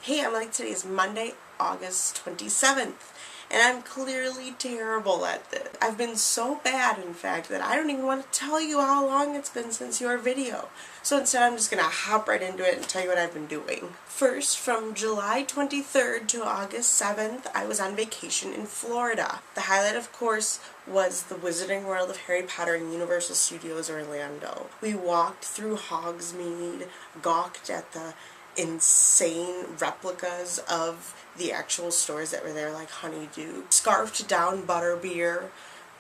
Hey Emily, today is Monday, August 27th, and I'm clearly terrible at this. I've been so bad, in fact, that I don't even want to tell you how long it's been since your video. So instead I'm just going to hop right into it and tell you what I've been doing. First, from July 23rd to August 7th, I was on vacation in Florida. The highlight, of course, was the Wizarding World of Harry Potter in Universal Studios Orlando. We walked through Hogsmeade, gawked at the insane replicas of the actual stores that were there, like Honeydew, scarfed down Butterbeer,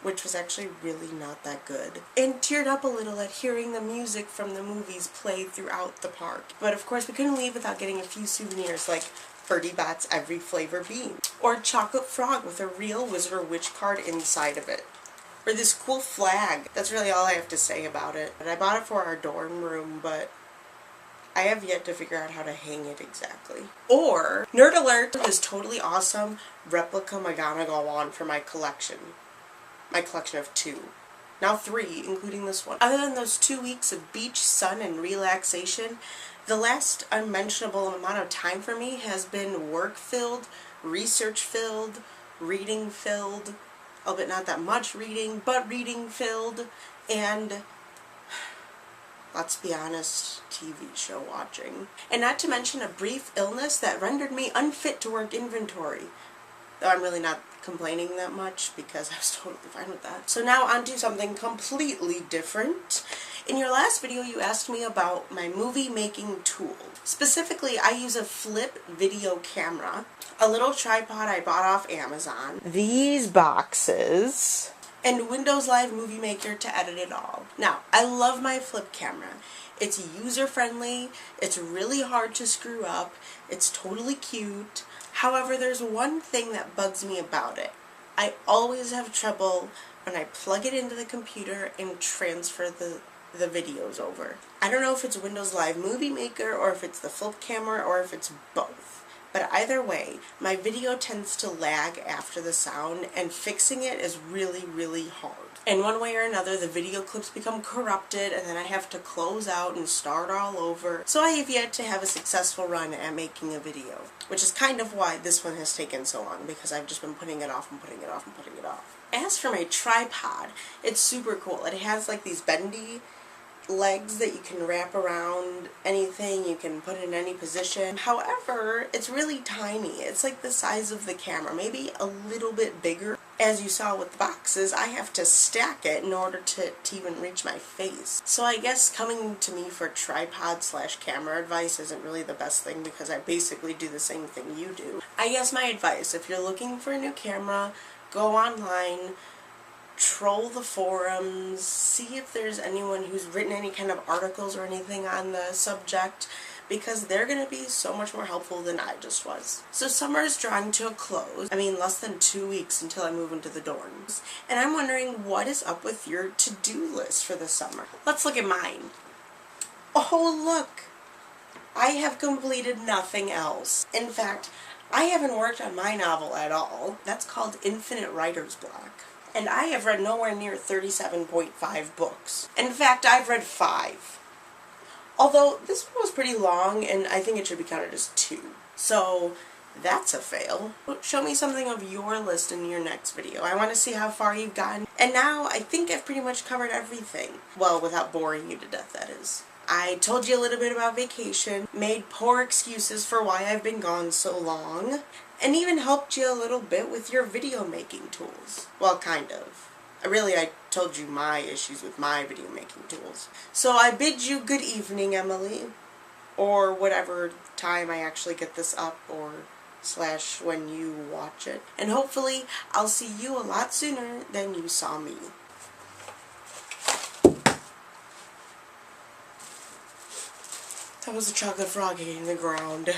which was actually really not that good, and teared up a little at hearing the music from the movies played throughout the park. But of course we couldn't leave without getting a few souvenirs like Bertie Bott's Every Flavor Bean, or a chocolate frog with a real Wizard or Witch card inside of it, or this cool flag. That's really all I have to say about it. And I bought it for our dorm room, but I have yet to figure out how to hang it exactly. Or, nerd alert, this totally awesome replica McGonagall wand for my collection. My collection of 2. Now 3, including this one. Other than those 2 weeks of beach, sun, and relaxation, the last unmentionable amount of time for me has been work-filled, research-filled, reading-filled, albeit not that much reading, but reading-filled, and let's be honest, TV show watching. And not to mention a brief illness that rendered me unfit to work inventory. Though I'm really not complaining that much because I was totally fine with that. So now on to something completely different. In your last video you asked me about my movie making tool. Specifically, I use a flip video camera, a little tripod I bought off Amazon, these boxes, and Windows Live Movie Maker to edit it all. Now, I love my flip camera. It's user-friendly, it's really hard to screw up, it's totally cute. However, there's one thing that bugs me about it. I always have trouble when I plug it into the computer and transfer the videos over. I don't know if it's Windows Live Movie Maker or if it's the flip camera or if it's both. But either way, my video tends to lag after the sound, and fixing it is really, really hard. In one way or another, the video clips become corrupted, and then I have to close out and start all over. So I have yet to have a successful run at making a video, which is kind of why this one has taken so long, because I've just been putting it off and putting it off and putting it off. As for my tripod, it's super cool. It has like these bendy legs that you can wrap around anything, you can put it in any position. However, it's really tiny. It's like the size of the camera, maybe a little bit bigger. As you saw with the boxes, I have to stack it in order to even reach my face. So I guess coming to me for tripod/camera advice isn't really the best thing, because I basically do the same thing you do. I guess my advice, if you're looking for a new camera, go online, troll the forums, see if there's anyone who's written any kind of articles or anything on the subject, because they're going to be so much more helpful than I just was. So summer is drawing to a close. I mean, less than 2 weeks until I move into the dorms. And I'm wondering, what is up with your to-do list for the summer? Let's look at mine. Oh, look! I have completed nothing else. In fact, I haven't worked on my novel at all. That's called Infinite Writer's Block. And I have read nowhere near 37.5 books. In fact, I've read 5. Although, this one was pretty long, and I think it should be counted as 2. So, that's a fail. Show me something of your list in your next video. I want to see how far you've gotten. And now, I think I've pretty much covered everything. Well, without boring you to death, that is. I told you a little bit about vacation, made poor excuses for why I've been gone so long, and even helped you a little bit with your video making tools. Well, kind of. I told you my issues with my video making tools. So I bid you good evening, Emily. Or whatever time I actually get this up, or / when you watch it. And hopefully I'll see you a lot sooner than you saw me. That was a chocolate frog hitting the ground.